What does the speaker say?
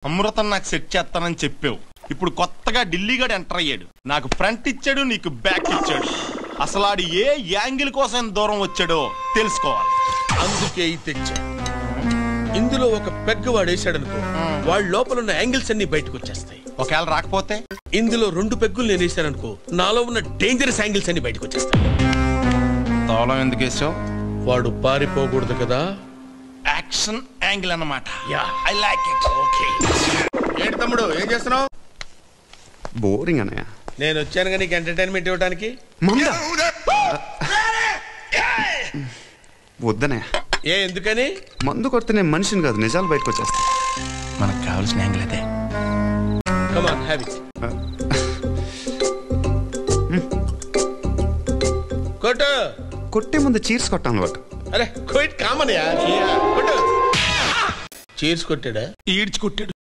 అమృతం నాకు సెట్ చేస్తానని చెప్పావు. ఇప్పుడు కొత్తగా ఢిల్లీగాడు ఎంటర్ అయ్యాడు. నాకు ఫ్రంట్ ఇచ్చాడు, నీకు బ్యాక్ ఇచ్చాడు. అసలు ఆడు ఏ యాంగిల్ కోసం దూరం వచ్చాడో తెలుసుకోవాలి. అందుకే తెచ్చా. ఇందులో ఒక పెగ్గ వాడు వేసాడనుకో, వాళ్ళ లోపల ఉన్న యాంగిల్స్ అన్ని బయటకు వచ్చేస్తాయి. ఒకవేళ రాకపోతే ఇందులో 2 పెగ్గులు నేను వేసాననుకో, నాలో ఉన్న డేంజరస్ యాంగిల్స్ అన్ని బయటకు వచ్చేస్తాయి. తోలం ఎందుకు వేసావు? వాడు పారిపోకూడదు కదా. యాక్షన్ యాంగిల్ అన్నమాట. I like it. ఓకే. ఏంటి తమ్ముడు ఏం చేస్తున్నావు? బోరింగ్ అన్నయ్య. నేను వచ్చాను నీకు ఎంటర్టైన్మెంట్ ఇవ్వడానికి. వద్దనయ్య. ఏ ఎందుకని? మందు కొడితే నేను మనిషిని కాదు, నిజాలు బయటకు వచ్చేస్తా. మనకు కావాల్సిన యాంగిల్ అదే. Come on, have it. కొట్టు. కొట్టే ముందు చీర్స్ కొట్టాను అలవాటు. అరే క్విట్ కామన్ యా. కొట్టు. చీర్స్ కొట్టాడా? ఈడ్చి కొట్టాడు.